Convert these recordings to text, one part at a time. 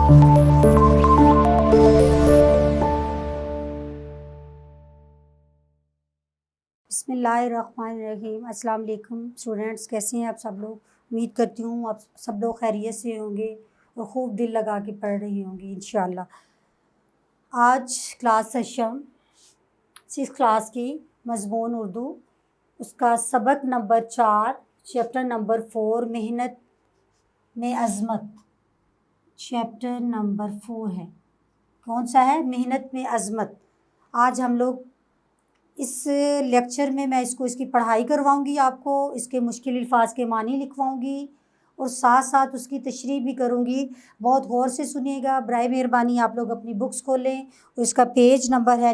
بسم اللہ الرحمن الرحیم۔ السلام علیکم اسٹوڈنٹس، کیسے ہیں آپ سب لوگ؟ امید کرتی ہوں آپ سب لوگ خیریت سے ہوں گے اور خوب دل لگا کے پڑھ رہی ہوں گی انشاءاللہ۔ آج کلاس سیشن 6 کلاس کی مضمون اردو، اس کا سبق نمبر 4 چیپٹر نمبر 4 محنت میں عظمت، چیپٹر نمبر 4 ہے۔ کون سا ہے؟ محنت میں عظمت۔ آج ہم لوگ اس لیکچر میں اس کی پڑھائی کرواؤں گی، آپ کو اس کے مشکل الفاظ کے معنی لکھواؤں گی اور ساتھ ساتھ اس کی تشریح بھی کروں گی۔ بہت غور سے سنیے گا، برائے مہربانی آپ لوگ اپنی بکس کھولیں اور اس کا پیج نمبر ہے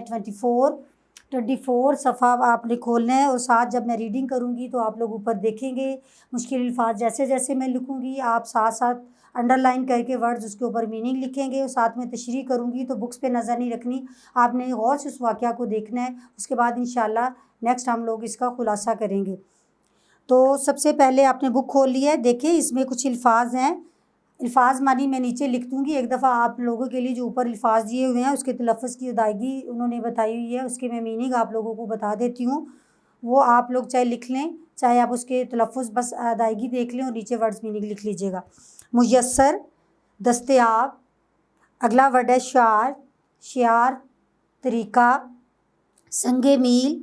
24 صفحہ آپ نے کھولنا ہے، اور ساتھ جب میں ریڈنگ کروں گی تو آپ لوگ اوپر دیکھیں گے مشکل الفاظ جیسے جیسے میں لکھوں گی آپ ساتھ ساتھ انڈر لائن کر کے ورڈز اس کے اوپر میننگ لکھیں گے، اور ساتھ میں تشریح کروں گی تو بکس پہ نظر نہیں رکھنی، آپ نے غور سے اس واقعہ کو دیکھنا ہے۔ اس کے بعد انشاءاللہ نیکسٹ ہم لوگ اس کا خلاصہ کریں گے۔ تو سب سے پہلے آپ نے بک کھول لی ہے، دیکھیں اس میں کچھ الفاظ ہیں، الفاظ معنی میں نیچے لکھ دوں گی ایک دفعہ آپ لوگوں کے لیے۔ جو اوپر الفاظ دیے ہوئے ہیں اس کے تلفظ کی ادائیگی انہوں نے بتائی ہوئی ہے، اس کے میں میننگ آپ لوگوں کو بتا دیتی ہوں، وہ آپ لوگ چاہے لکھ لیں چاہے آپ اس کے تلفظ بس ادائیگی دیکھ لیں اور نیچے ورڈز میننگ لکھ لیجئے گا۔ میسر، دستیاب، اگلا ورڈ ہے شعار، طریقہ، سنگ میل،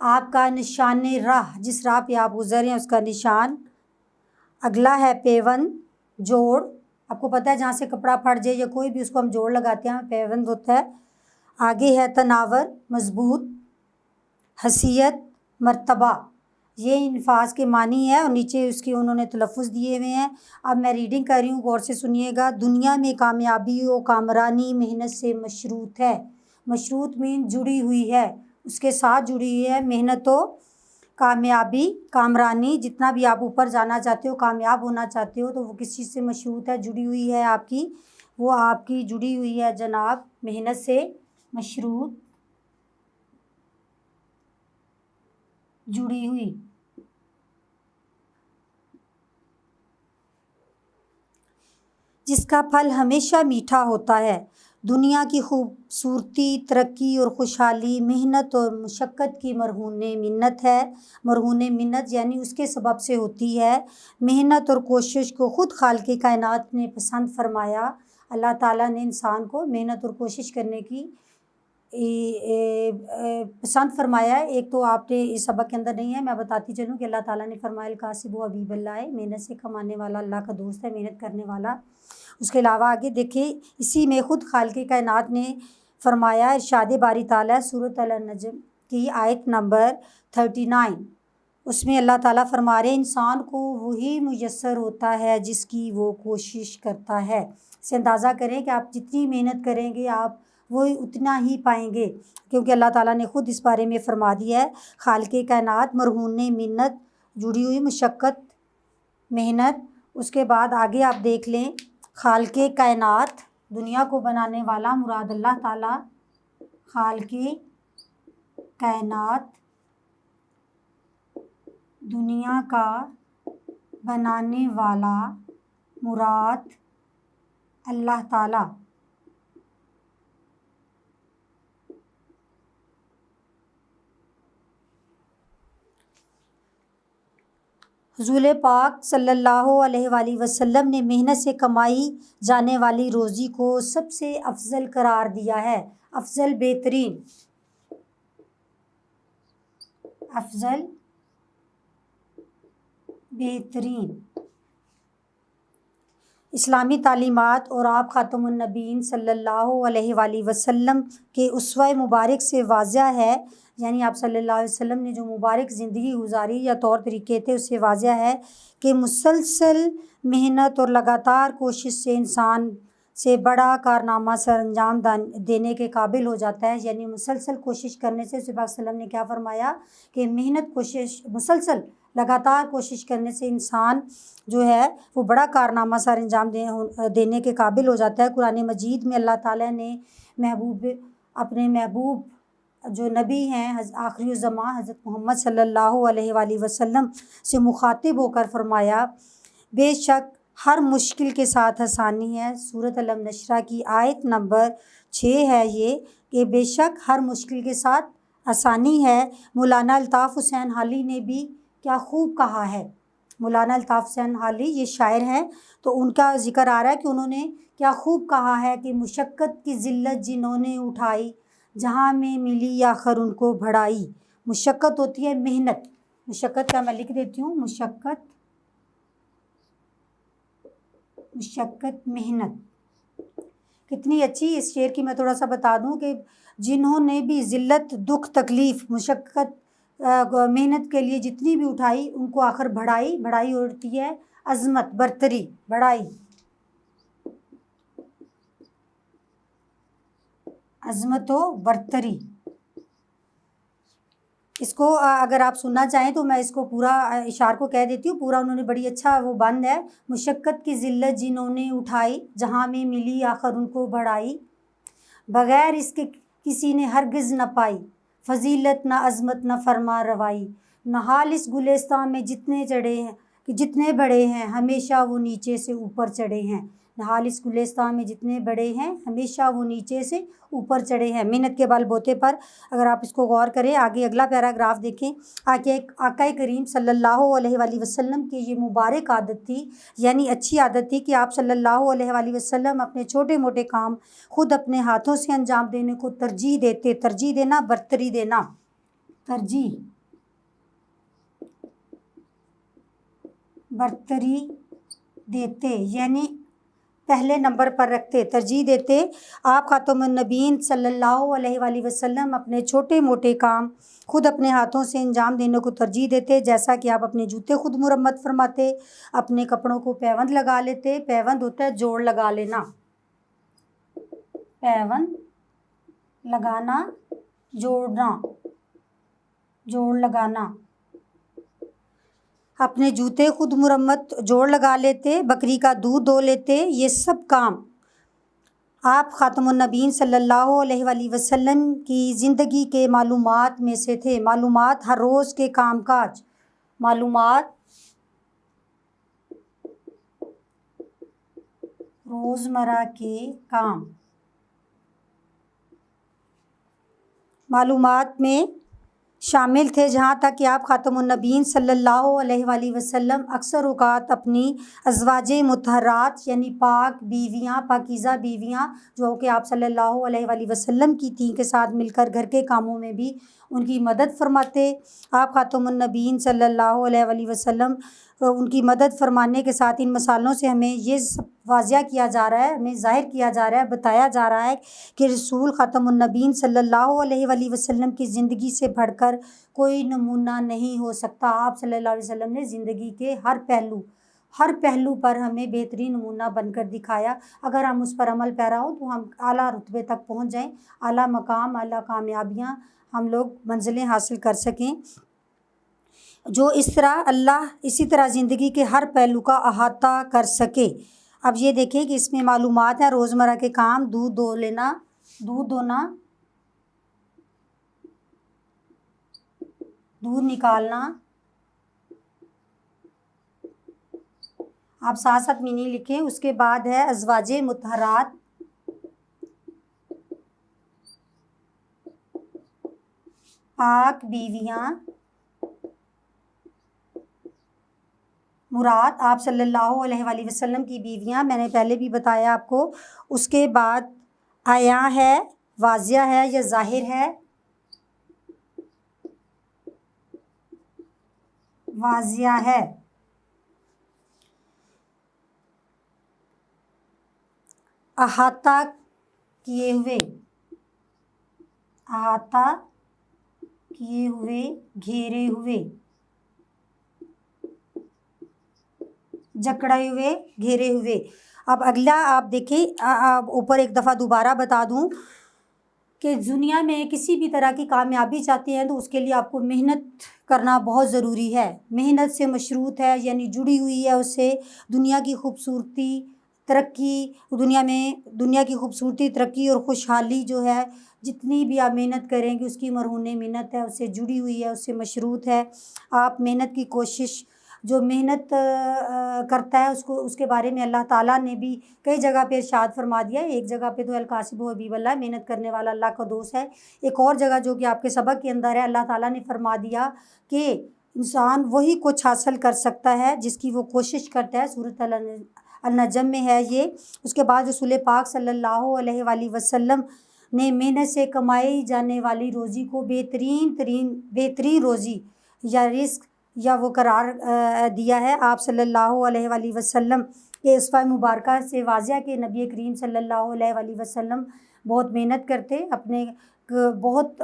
آپ کا نشان راہ، جس راہ پہ آپ گزر ہیں اس کا نشان۔ اگلا ہے پیوند، جوڑ، آپ کو پتہ ہے جہاں سے کپڑا پھٹ جائے یا کوئی بھی اس کو ہم جوڑ لگاتے ہیں پیوند ہوتا ہے۔ آگے ہے تناور، مضبوط، حیثیت، مرتبہ، یہ الفاظ کے معنی ہے اور نیچے اس کے انہوں نے تلفظ دیے ہوئے ہیں۔ اب میں ریڈنگ کر رہی ہوں، غور سے سنیے گا۔ دنیا میں کامیابی و کامرانی محنت سے مشروط ہے۔ مشروط مین جڑی ہوئی ہے، اس کے ساتھ جڑی ہوئی ہے۔ محنت و کامیابی، کامرانی، جتنا بھی آپ اوپر جانا چاہتے ہو، کامیاب ہونا چاہتے ہو تو وہ کس چیز سے مشروط ہے؟ جڑی ہوئی ہے آپ کی، وہ آپ کی جڑی ہوئی ہے جناب محنت سے مشروط، جڑی ہوئی۔ جس کا پھل ہمیشہ میٹھا ہوتا ہے۔ دنیا کی خوبصورتی، ترقی اور خوشحالی محنت اور مشقت کی مرہون منت ہے۔ مرہون منت یعنی اس کے سبب سے ہوتی ہے۔ محنت اور کوشش کو خود خالق کائنات نے پسند فرمایا۔ اللہ تعالیٰ نے انسان کو محنت اور کوشش کرنے کی پسند فرمایا ہے۔ ایک تو آپ نے اس سبق کے اندر نہیں ہے، میں بتاتی چلوں کہ اللہ تعالیٰ نے فرمایا الکاسب و حبیب اللہ ہے، محنت سے کمانے والا اللہ کا دوست ہے، محنت کرنے والا۔ اس کے علاوہ آگے دیکھیں، اسی میں خود خالق کائنات نے فرمایا، ارشاد باری تعالیٰ سورۃ النجم کی آیت نمبر 39، اس میں اللہ تعالیٰ فرما رہے انسان کو وہی میسر ہوتا ہے جس کی وہ کوشش کرتا ہے۔ اسے اندازہ کریں کہ آپ جتنی محنت کریں گے آپ وہ اتنا ہی پائیں گے، کیونکہ اللہ تعالیٰ نے خود اس بارے میں فرما دیا ہے۔ خالق کائنات، مرہون منت، جڑی ہوئی، مشقت، محنت۔ اس کے بعد آگے آپ دیکھ لیں، خالق کائنات، دنیا کو بنانے والا مراد اللہ تعالیٰ، خالق کائنات، دنیا کا بنانے والا مراد اللہ تعالیٰ۔ حضور پاک صلی اللہ علیہ وآلہ وسلم نے محنت سے کمائی جانے والی روزی کو سب سے افضل قرار دیا ہے۔ افضل، بہترین، افضل، بہترین۔ اسلامی تعلیمات اور آپ خاتم النبیین صلی اللہ علیہ وآلہ وسلم کے اسوہ مبارک سے واضح ہے، یعنی آپ صلی اللہ علیہ وسلم نے جو مبارک زندگی گزاری یا طور طریقے تھے اس سے واضح ہے کہ مسلسل محنت اور لگاتار کوشش سے انسان سے بڑا کارنامہ سر انجام دینے کے قابل ہو جاتا ہے۔ یعنی مسلسل کوشش کرنے سے، رسول پاک صلی اللہ علیہ وسلم نے کیا فرمایا کہ محنت، کوشش، مسلسل لگاتار کوشش کرنے سے انسان جو ہے وہ بڑا کارنامہ سر انجام دینے کے قابل ہو جاتا ہے۔ قرآن مجید میں اللہ تعالیٰ نے اپنے محبوب جو نبی ہیں آخری الزماں حضرت محمد صلی اللہ علیہ وآلہ وسلم سے مخاطب ہو کر فرمایا، بے شک ہر مشکل کے ساتھ آسانی ہے۔ سورۃ علم نشرہ کی آیت نمبر 6 ہے یہ کہ بے شک ہر مشکل کے ساتھ آسانی ہے۔ مولانا الطاف حسین حالی نے بھی کیا خوب کہا ہے۔ مولانا الطاف حسین حالی یہ شاعر ہیں، تو ان کا ذکر آ رہا ہے کہ انہوں نے کیا خوب کہا ہے کہ مشقت کی ذلت جنہوں نے اٹھائی، جہاں میں ملی آخر ان کو بڑائی۔ مشقت ہوتی ہے محنت، مشقت کا میں لکھ دیتی ہوں، مشقت محنت۔ کتنی اچھی اس شعر کی میں تھوڑا سا بتا دوں کہ جنہوں نے بھی ذلت، دکھ، تکلیف، مشقت، محنت کے لیے جتنی بھی اٹھائی، ان کو آخر بڑائی ہوتی ہے عظمت، برتری، بڑائی، عظمت و برتری۔ اس کو اگر آپ سننا چاہیں تو میں اس کو پورا اشعار کو کہہ دیتی ہوں، پورا انہوں نے بڑی اچھا وہ بند ہے۔ مشقت کی ذلت جنہوں نے اٹھائی، جہاں میں ملی آخر ان کو بڑائی، بغیر اس کے کسی نے ہرگز نہ پائی، فضیلت نہ عظمت نہ فرما روائی۔ نہال اس گلستان میں جتنے بڑے ہیں، ہمیشہ وہ نیچے سے اوپر چڑھے ہیں۔ نہال اس گلستان میں جتنے بڑے ہیں، ہمیشہ وہ نیچے سے اوپر چڑھے ہیں۔ محنت کے بل بوتے پر اگر آپ اس کو غور کریں، آگے اگلا پیراگراف دیکھیں۔ آقا کریم صلی اللہ علیہ وآلہ وسلم کی یہ مبارک عادت تھی، یعنی اچھی عادت تھی کہ آپ صلی اللہ علیہ وآلہ وسلم اپنے چھوٹے موٹے کام خود اپنے ہاتھوں سے انجام دینے کو ترجیح دیتے۔ ترجیح دینا، برتری دینا، ترجیح، برتری دیتے یعنی پہلے نمبر پر رکھتے، ترجیح دیتے۔ آپ خاتم النبیین صلی اللہ علیہ وآلہ وسلم اپنے چھوٹے موٹے کام خود اپنے ہاتھوں سے انجام دینے کو ترجیح دیتے، جیسا کہ آپ اپنے جوتے خود مرمت فرماتے، اپنے کپڑوں کو پیوند لگا لیتے۔ پیوند ہوتا ہے جوڑ لگا لینا، پیوند لگانا، جوڑنا، جوڑ لگانا۔ اپنے جوتے خود مرمت جوڑ لگا لیتے، بکری کا دودھ دو لیتے۔ یہ سب کام آپ خاتم النبیین صلی اللہ علیہ وآلہ وسلم کی زندگی کے معلومات میں سے تھے۔ معلومات، ہر روز کے کام کاج، معلومات، روزمرہ کے کام، معلومات میں شامل تھے، جہاں تک کہ آپ خاتم النبیین صلی اللہ علیہ وآلہ وسلم اکثر اوقات اپنی ازواج مطہرات یعنی پاک بیویاں، پاکیزہ بیویاں جو کہ آپ صلی اللہ علیہ وآلہ وسلم کی تھیں کے ساتھ مل کر گھر کے کاموں میں بھی ان کی مدد فرماتے۔ آپ خاتم النبیین صلی اللہ علیہ وآلہ وسلم ان کی مدد فرمانے کے ساتھ ان مثالوں سے ہمیں یہ واضح کیا جا رہا ہے، ہمیں ظاہر کیا جا رہا ہے، بتایا جا رہا ہے کہ رسول خاتم النبیین صلی اللہ علیہ وآلہ وسلم کی زندگی سے بڑھ کر کوئی نمونہ نہیں ہو سکتا۔ آپ صلی اللہ علیہ وسلم نے زندگی کے ہر پہلو پر ہمیں بہترین نمونہ بن کر دکھایا۔ اگر ہم اس پر عمل پیرا ہوں تو ہم اعلیٰ رتبے تک پہنچ جائیں، اعلیٰ مقام، اعلیٰ کامیابیاں ہم لوگ منزلیں حاصل کر سکیں۔ جو اللہ اسی طرح زندگی کے ہر پہلو کا احاطہ کر سکے۔ اب یہ دیکھیں کہ اس میں معلومات ہیں، روزمرہ کے کام، دودھ دونا، دودھ نکالنا، آپ ساتھ ساتھ میننگ لکھیں۔ اس کے بعد ہے ازواج مطہرات، پاک بیویاں، مراد آپ صلی اللہ علیہ وآلہ وسلم کی بیویاں، میں نے پہلے بھی بتایا آپ کو۔ اس کے بعد عیاں ہے، واضح ہے یا ظاہر ہے، واضح ہے۔ احاطہ کیے ہوئے، احاطہ کیے ہوئے، گھیرے ہوئے، جکڑے ہوئے، گھیرے ہوئے۔ اب اگلا آپ دیکھیں، اوپر ایک دفعہ دوبارہ بتا دوں کہ دنیا میں کسی بھی طرح کی کامیابی چاہتے ہیں تو اس کے لیے آپ کو محنت کرنا بہت ضروری ہے۔ محنت سے مشروط ہے، یعنی جڑی ہوئی ہے اس سے دنیا کی خوبصورتی، ترقی، دنیا کی خوبصورتی، ترقی اور خوشحالی جو ہے، جتنی بھی آپ محنت کریں گے اس کی مرہون منت ہے، اس سے جڑی ہوئی ہے، اس سے مشروط ہے۔ آپ محنت کی کوشش جو محنت کرتا ہے اس کے بارے میں اللہ تعالیٰ نے بھی کئی جگہ پہ ارشاد فرما دیا ہے۔ ایک جگہ پہ تو القاسب و حبیب اللہ، محنت کرنے والا اللہ کا دوست ہے۔ ایک اور جگہ جو کہ آپ کے سبق کے اندر ہے، اللہ تعالیٰ نے فرما دیا کہ انسان وہی کچھ حاصل کر سکتا ہے جس کی وہ کوشش کرتا ہے۔ سورۃ النجم میں ہے یہ۔ اس کے بعد رسول پاک صلی اللہ علیہ وآلہ وسلم نے محنت سے کمائی جانے والی روزی کو بہترین روزی یا رزق یا وہ قرار دیا ہے۔ آپ صلی اللہ علیہ وآلہ وسلم کے اسوہ مبارکہ سے واضح کہ نبی کریم صلی اللہ علیہ وآلہ وسلم بہت محنت کرتے، اپنے بہت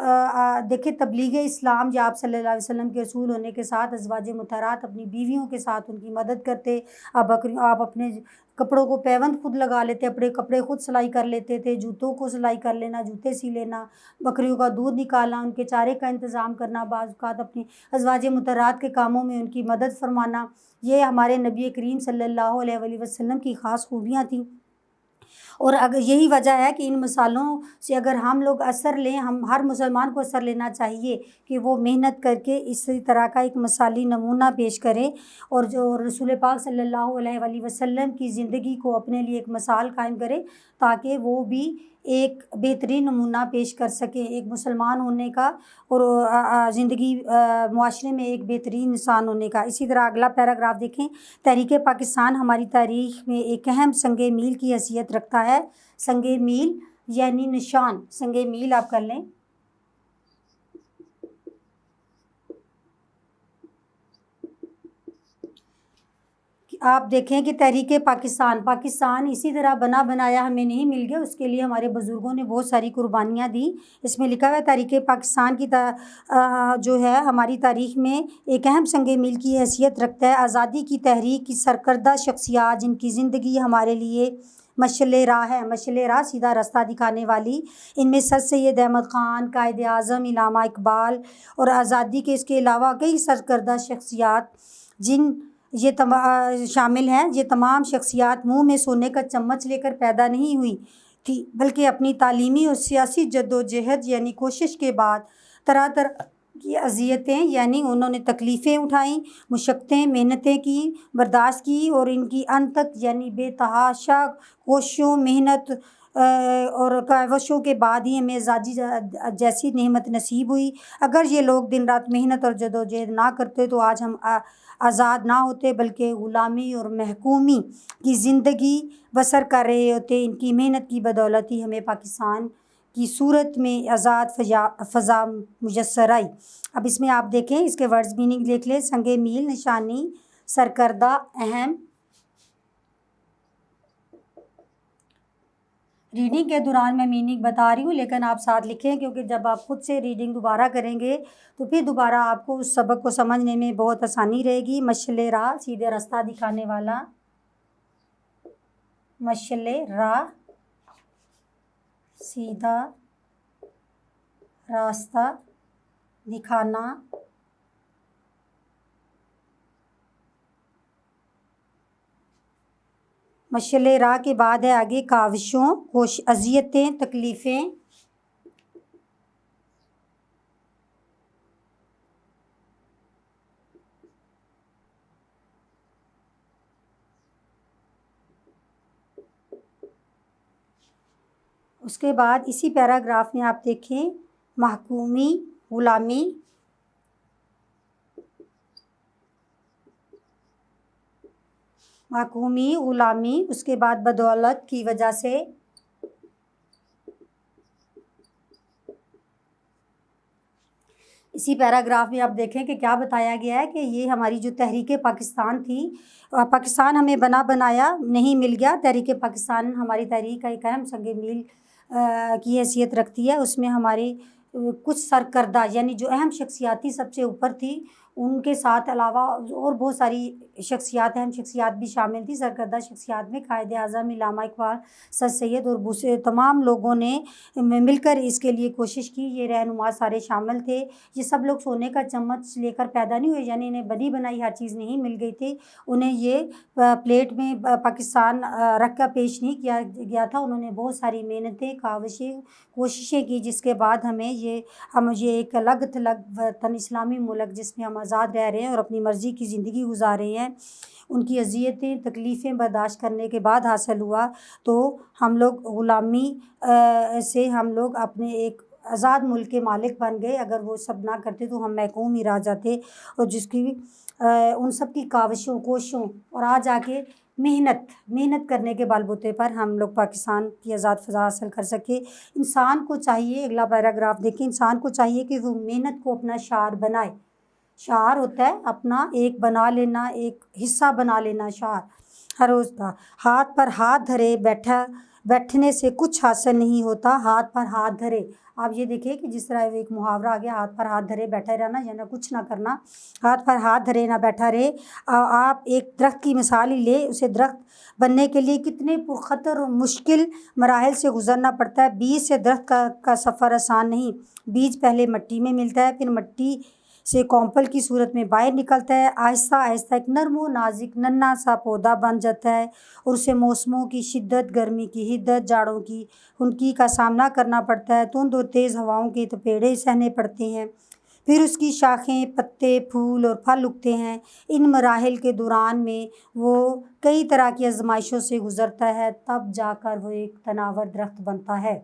دیکھیں تبلیغ اسلام یا آپ صلی اللہ علیہ وسلم کے رسول ہونے کے ساتھ ازواج مطہرات اپنی بیویوں کے ساتھ ان کی مدد کرتے۔ آپ اپنے کپڑوں کو پیوند خود لگا لیتے، اپنے کپڑے خود سلائی کر لیتے تھے، جوتوں کو سلائی کر لینا، جوتے سی لینا، بکریوں کا دودھ نکالنا، ان کے چارے کا انتظام کرنا، بعض اوقات اپنی ازواج مطہرات کے کاموں میں ان کی مدد فرمانا، یہ ہمارے نبی کریم صلی اللہ علیہ وآلہ وسلم کی خاص خوبیاں تھیں۔ اور اگر یہی وجہ ہے کہ ان مثالوں سے اگر ہم لوگ اثر لیں، ہم ہر مسلمان کو اثر لینا چاہیے کہ وہ محنت کر کے اسی طرح کا ایک مثالی نمونہ پیش کریں، اور جو رسول پاک صلی اللہ علیہ وآلہ وسلم کی زندگی کو اپنے لیے ایک مثال قائم کریں تاکہ وہ بھی ایک بہترین نمونہ پیش کر سکیں ایک مسلمان ہونے کا، اور زندگی معاشرے میں ایک بہترین انسان ہونے کا۔ اسی طرح اگلا پیراگراف دیکھیں۔ تحریک پاکستان ہماری تاریخ میں ایک اہم سنگ میل کی حیثیت رکھتا ہے۔ سنگ میل یعنی نشان، سنگ میل آپ کر لیں۔ آپ دیکھیں کہ تحریک پاکستان اسی طرح بنا بنایا ہمیں نہیں مل گیا، اس کے لیے ہمارے بزرگوں نے بہت ساری قربانیاں دیں۔ اس میں لکھا ہوا ہے تحریک پاکستان کی جو ہے ہماری تاریخ میں ایک اہم سنگ میل کی حیثیت رکھتا ہے۔ آزادی کی تحریک کی سرکردہ شخصیات جن کی زندگی ہمارے لیے مشعل راہ ہے، مشعل راہ سیدھا راستہ دکھانے والی، ان میں سر سید احمد خان، قائد اعظم علامہ اقبال اور آزادی کے اس کے علاوہ کئی سرکردہ شخصیات جن یہ شامل ہیں۔ یہ تمام شخصیات منہ میں سونے کا چمچ لے کر پیدا نہیں ہوئی تھی، بلکہ اپنی تعلیمی اور سیاسی جدوجہد یعنی کوشش کے بعد طرح طرح کی اذیتیں یعنی انہوں نے تکلیفیں اٹھائیں، مشقتیں، محنتیں کی، برداشت کی، اور ان کی ان تک یعنی بے تحاشا کوششوں، محنت اور کاوشوں کے بعد ہی ہمیں آزادی جیسی نعمت نصیب ہوئی۔ اگر یہ لوگ دن رات محنت اور جدوجہد نہ کرتے تو آج ہم آزاد نہ ہوتے بلکہ غلامی اور محکومی کی زندگی بسر کر رہے ہوتے۔ ان کی محنت کی بدولت ہی ہمیں پاکستان کی صورت میں آزاد فضا میسر آئی۔ اب اس میں آپ دیکھیں، اس کے ورڈز میننگ دیکھ لیں۔ سنگ میل نشانی، سرکردہ، اہم۔ ریڈنگ کے دوران میں میننگ بتا رہی ہوں لیکن آپ ساتھ لکھیں، کیونکہ جب آپ خود سے ریڈنگ دوبارہ کریں گے تو پھر دوبارہ آپ کو اس سبق کو سمجھنے میں بہت آسانی رہے گی۔ مشعل راہ سیدھے راستہ دکھانے والا، مشعل راہ سیدھا راستہ دکھانا، مشعل راہ کے بعد ہے آگے کاوشوں، اذیتیں، تکلیفیں۔ اس کے بعد اسی پیراگراف میں آپ دیکھیں محکومی، غلامی، اس کے بعد بدولت کی وجہ سے، اسی پیراگراف میں آپ دیکھیں کہ کیا بتایا گیا ہے کہ یہ ہماری جو تحریک پاکستان تھی، پاکستان ہمیں بنا بنایا نہیں مل گیا۔ تحریک پاکستان ہماری تحریک کا ایک اہم سنگ میل کی حیثیت رکھتی ہے۔ اس میں ہماری کچھ سرکردہ یعنی جو اہم شخصیاتی سب سے اوپر تھی، ان کے ساتھ علاوہ اور بہت ساری شخصیات، اہم شخصیات بھی شامل تھی۔ سرکردہ شخصیات میں قائد اعظم علامہ اقبال، سر سید اور تمام لوگوں نے مل کر اس کے لیے کوشش کی۔ یہ رہنما سارے شامل تھے۔ یہ سب لوگ سونے کا چمچ لے کر پیدا نہیں ہوئے، یعنی انہیں بنی بنائی ہر چیز نہیں مل گئی تھی۔ انہیں یہ پلیٹ میں پاکستان رکھ کر پیش نہیں کیا گیا تھا۔ انہوں نے بہت ساری محنتیں، کاوشیں، کوششیں کی، جس کے بعد ہمیں یہ ایک الگ تھلگ وطن، اسلامی ملک جس میں ہم آزاد رہ رہے ہیں اور اپنی مرضی کی زندگی گزار رہے ہیں، ان کی اذیتیں تکلیفیں برداشت کرنے کے بعد حاصل ہوا، تو ہم لوگ غلامی سے ہم لوگ اپنے ایک آزاد ملک کے مالک بن گئے۔ اگر وہ سب نہ کرتے تو ہم محکوم ہی رہ جاتے، اور جس کی ان سب کی کاوشوں کوششوں اور آج آ کے محنت کرنے کے بال بوتے پر ہم لوگ پاکستان کی آزاد فضا حاصل کر سکے۔ انسان کو چاہیے، اگلا پیراگراف دیکھیں، انسان کو چاہیے کہ وہ محنت کو اپنا شعار بنائے۔ شعار ہوتا ہے اپنا ایک بنا لینا، ایک حصہ بنا لینا شعار ہر روز کا۔ ہاتھ پر ہاتھ دھرے بیٹھنے سے کچھ حاصل نہیں ہوتا، ہاتھ پر ہاتھ دھرے۔ آپ یہ دیکھیں کہ جس طرح ایک محاورہ آ گیا، ہاتھ پر ہاتھ دھرے بیٹھا رہنا، یعنی کچھ نہ کرنا، ہاتھ پر ہاتھ دھرے نہ بیٹھا رہے۔ آپ ایک درخت کی مثال ہی لیں، اسے درخت بننے کے لیے کتنے پرخطر اور مشکل مراحل سے گزرنا پڑتا ہے۔ بیج سے درخت کا سفر آسان نہیں۔ بیج پہلے مٹی میں ملتا ہے، پھر مٹی سے کونپل کی صورت میں باہر نکلتا ہے، آہستہ آہستہ ایک نرم و نازک ننھا سا پودا بن جاتا ہے، اور اسے موسموں کی شدت، گرمی کی حدت، جاڑوں کی خنکی کا سامنا کرنا پڑتا ہے، تند اور تیز ہواؤں کے تپیڑے سہنے پڑتے ہیں، پھر اس کی شاخیں، پتے، پھول اور پھل اگتے ہیں۔ ان مراحل کے دوران میں وہ کئی طرح کی آزمائشوں سے گزرتا ہے، تب جا کر وہ ایک تناور درخت بنتا ہے۔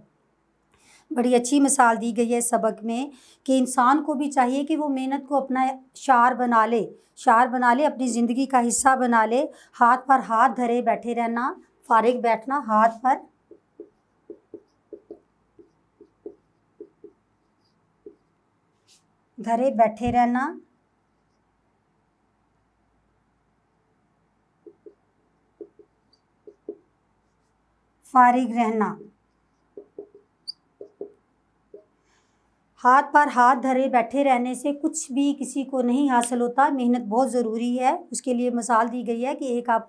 بڑی اچھی مثال دی گئی ہے سبق میں کہ انسان کو بھی چاہیے کہ وہ محنت کو اپنا شعار بنا لے، اپنی زندگی کا حصہ بنا لے۔ ہاتھ پر ہاتھ دھرے بیٹھے رہنا، فارغ بیٹھنا، ہاتھ پر دھرے بیٹھے رہنا، فارغ رہنا۔ ہاتھ پر ہاتھ دھرے بیٹھے رہنے سے کچھ بھی کسی کو نہیں حاصل ہوتا، محنت بہت ضروری ہے۔ اس کے لیے مثال دی گئی ہے کہ ایک آپ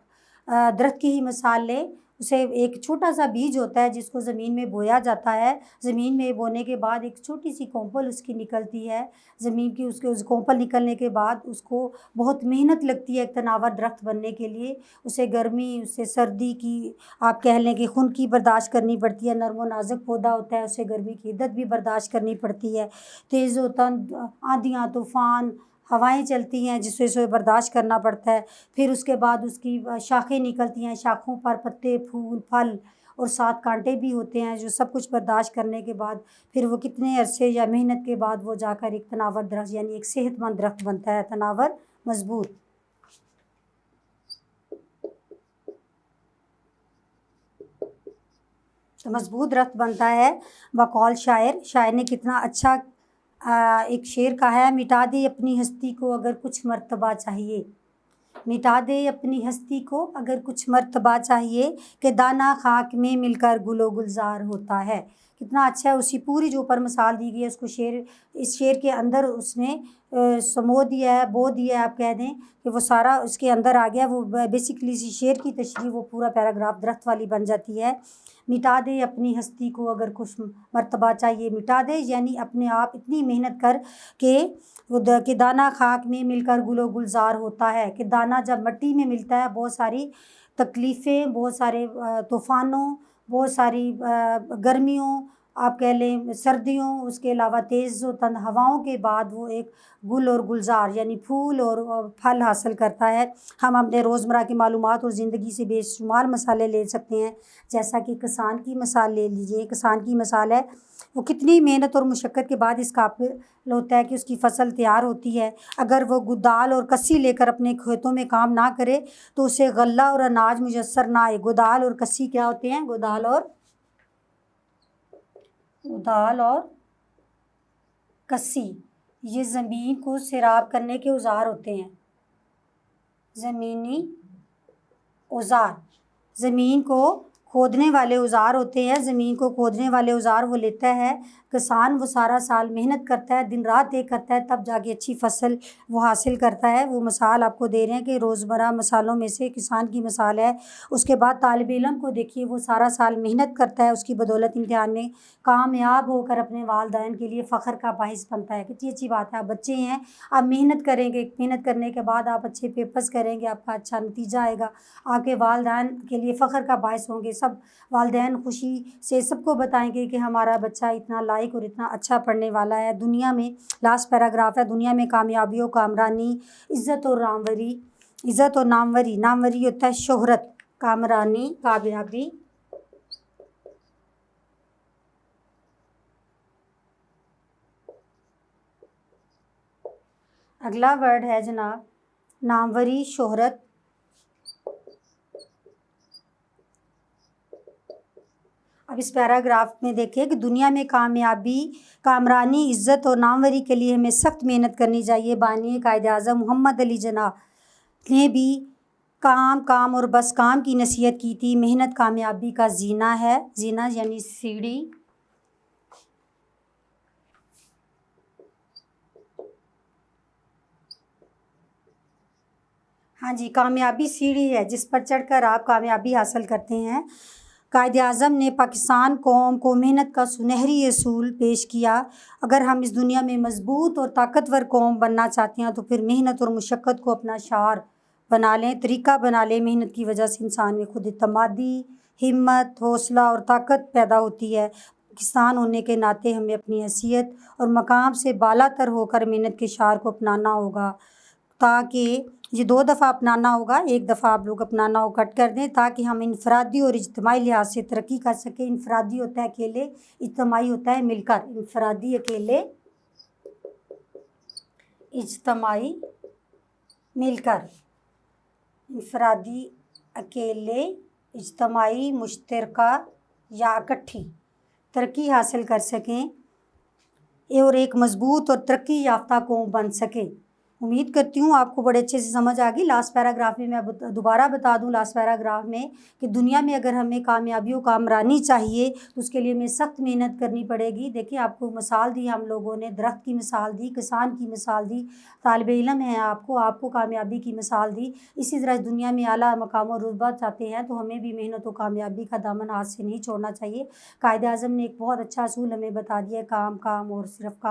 درخت کی ہی مثال لیں، اسے ایک چھوٹا سا بیج ہوتا ہے جس کو زمین میں بویا جاتا ہے، زمین میں بونے کے بعد ایک چھوٹی سی کونپل اس کی نکلتی ہے، زمین کی اس کونپل نکلنے کے بعد اس کو بہت محنت لگتی ہے ایک تناور درخت بننے کے لیے، اسے گرمی، اسے سردی کی آپ کہہ لیں کہ خنکی برداشت کرنی پڑتی ہے، نرم و نازک پودا ہوتا ہے، اسے گرمی کی حدت بھی برداشت کرنی پڑتی ہے، تیز و تند آندھیاں، طوفان، ہوائیں چلتی ہیں جس سے اسے برداشت کرنا پڑتا ہے، پھر اس کے بعد اس کی شاخیں نکلتی ہیں، شاخوں پر پتے، پھول، پھل اور ساتھ کانٹے بھی ہوتے ہیں، جو سب کچھ برداشت کرنے کے بعد پھر وہ کتنے عرصے یا محنت کے بعد وہ جا کر ایک تناور درخت یعنی ایک صحت مند درخت بنتا ہے، تناور مضبوط۔ تو مضبوط درخت بنتا ہے۔ بقول شاعر نے کتنا اچھا ایک شعر کہا ہے، مٹا دے اپنی ہستی کو اگر کچھ مرتبہ چاہیے، مٹا دے اپنی ہستی کو اگر کچھ مرتبہ چاہیے، کہ دانہ خاک میں مل کر گل و گلزار ہوتا ہے۔ کتنا اچھا ہے، اسی پوری جو اوپر مثال دی گئی ہے اس کو اس شعر کے اندر اس نے سمو دیا ہے، بو دیا ہے، آپ کہہ دیں کہ وہ سارا اس کے اندر آ گیا، وہ بیسیکلی اسی شعر کی تشریح وہ پورا پیراگراف درخت والی بن جاتی ہے۔ مٹا دے اپنی ہستی کو اگر کچھ مرتبہ چاہیے، مٹا دے یعنی اپنے آپ اتنی محنت کر کہ دانہ خاک میں مل کر گل و گلزار ہوتا ہے، کہ دانہ جب مٹی میں ملتا ہے بہت ساری تکلیفیں، بہت سارے طوفانوں، بہت ساری گرمیوں، آپ کہہ لیں سردیوں، اس کے علاوہ تیز و تند ہواؤں کے بعد وہ ایک گل اور گلزار یعنی پھول اور پھل حاصل کرتا ہے۔ ہم اپنے روزمرہ کی معلومات اور زندگی سے بے شمار مثالیں لے سکتے ہیں، جیسا کہ کسان کی مثال لے لیجئے۔ کسان کی مثال ہے، وہ کتنی محنت اور مشقت کے بعد اس قابل ہوتا ہے کہ اس کی فصل تیار ہوتی ہے۔ اگر وہ گدال اور کسی لے کر اپنے کھیتوں میں کام نہ کرے تو اسے غلہ اور اناج میسر نہ آئے۔ گدال اور کسی کیا ہوتے ہیں؟ گدال اور کسی یہ زمین کو سیراب کرنے کے اوزار ہوتے ہیں، زمینی اوزار، زمین کو کھودنے والے اوزار ہوتے ہیں، زمین کو کھودنے والے اوزار وہ لیتا ہے۔ کسان وہ سارا سال محنت کرتا ہے، دن رات ایک کرتا ہے، تب جا کے اچھی فصل وہ حاصل کرتا ہے۔ وہ مثال آپ کو دے رہے ہیں کہ روزمرہ مثالوں میں سے کسان کی مثال ہے۔ اس کے بعد طالب علم کو دیکھیے، وہ سارا سال محنت کرتا ہے، اس کی بدولت امتحان میں کامیاب ہو کر اپنے والدین کے لیے فخر کا باعث بنتا ہے۔ کتنی اچھی بات ہے، آپ بچے ہیں، آپ محنت کریں گے، محنت کرنے کے بعد آپ اچھے پیپرز کریں گے، آپ کا اچھا نتیجہ آئے گا، آپ کے والدین کے لیے فخر کا باعث ہوں گے۔ سب والدین خوشی سے سب کو بتائیں گے کہ ہمارا بچہ اتنا لائق اور اتنا اچھا پڑھنے والا ہے دنیا میں۔ لاسٹ پیراگراف ہے، دنیا میں کامیابی و کامرانی، عزت اور ناموری۔ عزت اور ناموری، ناموری ہوتا ہے شہرت، کامرانی کامیابی۔ اگلا ورڈ ہے جناب ناموری، شہرت۔ اب اس پیراگراف میں دیکھیں کہ دنیا میں کامیابی، کامرانی، عزت اور ناموری کے لیے ہمیں سخت محنت کرنی چاہیے۔ بانی قائد اعظم محمد علی جناح نے بھی کام اور بس کام کی نصیحت کی تھی۔ محنت کامیابی کا زینہ ہے، زینہ یعنی سیڑھی۔ ہاں جی، کامیابی سیڑھی ہے جس پر چڑھ کر آپ کامیابی حاصل کرتے ہیں۔ قائد اعظم نے پاکستان قوم کو محنت کا سنہری اصول پیش کیا۔ اگر ہم اس دنیا میں مضبوط اور طاقتور قوم بننا چاہتے ہیں تو پھر محنت اور مشقت کو اپنا شعار بنا لیں، طریقہ بنا لیں۔ محنت کی وجہ سے انسان میں خود اعتمادی، ہمت، حوصلہ اور طاقت پیدا ہوتی ہے۔ پاکستان ہونے کے ناطے ہمیں اپنی حیثیت اور مقام سے بالا تر ہو کر محنت کے شعار کو اپنانا ہوگا، تاکہ یہ 2 دفعہ اپنانا ہوگا، 1 دفعہ آپ لوگ اپنانا ہو کٹ کر دیں، تاکہ ہم انفرادی اور اجتماعی لحاظ سے ترقی کر سکیں۔ انفرادی ہوتا ہے اکیلے، اجتماعی ہوتا ہے مل کر۔ انفرادی اکیلے، اجتماعی مل کر۔ انفرادی اکیلے، اجتماعی مشترکہ یا اکٹھی ترقی حاصل کر سکیں اور ایک مضبوط اور ترقی یافتہ قوم بن سکیں۔ امید کرتی ہوں آپ کو بڑے اچھے سے سمجھ آ گئی۔ لاسٹ پیراگراف میں دوبارہ بتا دوں، لاسٹ پیراگراف میں کہ دنیا میں اگر ہمیں کامیابی و کامرانی چاہیے تو اس کے لیے ہمیں سخت محنت کرنی پڑے گی۔ دیکھیں آپ کو مثال دی ہم لوگوں نے، درخت کی مثال دی، کسان کی مثال دی، طالب علم ہیں آپ کو کامیابی کی مثال دی۔ اسی طرح اس دنیا میں اعلیٰ مقام و رتبہ چاہتے ہیں تو ہمیں بھی محنت و کامیابی کا دامن ہاتھ سے نہیں چھوڑنا چاہیے۔ قائد اعظم نے ایک بہت اچھا اصول ہمیں بتا دیا ہے، کام اور صرف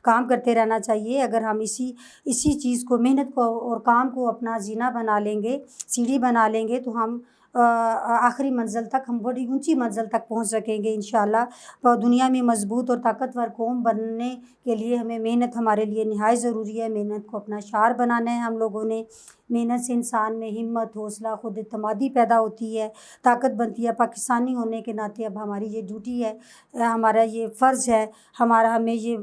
کام کرتے رہنا چاہیے۔ اگر ہم اسی چیز کو، محنت کو اور کام کو اپنا زینہ بنا لیں گے، سیڑھی بنا لیں گے تو ہم آخری منزل تک، ہم بڑی اونچی منزل تک پہنچ سکیں گے انشاءاللہ۔ دنیا میں مضبوط اور طاقتور قوم بننے کے لیے ہمیں محنت ہمارے لیے نہایت ضروری ہے۔ محنت کو اپنا شعار بنانا ہے ہم لوگوں نے۔ محنت سے انسان میں ہمت، حوصلہ، خود اعتمادی پیدا ہوتی ہے، طاقت بنتی ہے۔ پاکستانی ہونے کے ناطے اب ہماری یہ ڈیوٹی ہے، ہمارا یہ فرض ہے، ہمیں یہ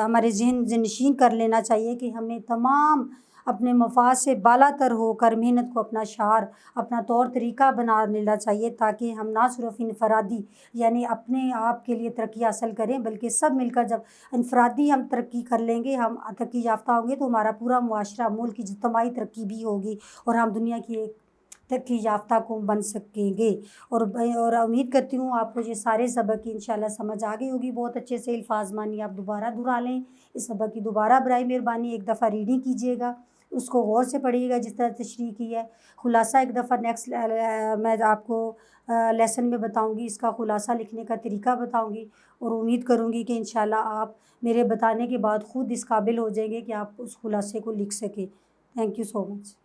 ہمارے ذہن نشین کر لینا چاہیے کہ ہمیں تمام اپنے مفاد سے بالا تر ہو کر محنت کو اپنا شعار، اپنا طور طریقہ بنا لینا چاہیے، تاکہ ہم نہ صرف انفرادی یعنی اپنے آپ کے لیے ترقی حاصل کریں، بلکہ سب مل کر جب انفرادی ہم ترقی کر لیں گے، ہم ترقی یافتہ ہوں گے تو ہمارا پورا معاشرہ، ملک کی اجتماعی ترقی بھی ہوگی اور ہم دنیا کی ایک ترقی یافتہ قوم بن سکیں گے۔ اور امید کرتی ہوں آپ کو یہ سارے سبق کی انشاءاللہ سمجھ آ گئی ہوگی بہت اچھے سے۔ الفاظ مانی آپ دوبارہ دہرا لیں، اس سبق کی دوبارہ برائے مہربانی 1 دفعہ ریڈنگ کیجیے گا، اس کو غور سے پڑھیے گا جس طرح تشریح کی ہے۔ خلاصہ 1 دفعہ نیکسٹ میں آپ کو لیسن میں بتاؤں گی، اس کا خلاصہ لکھنے کا طریقہ بتاؤں گی، اور امید کروں گی کہ انشاءاللہ آپ میرے بتانے کے بعد خود اس قابل ہو جائیں گے کہ آپ اس خلاصے کو لکھ سکیں۔ Thank you so much.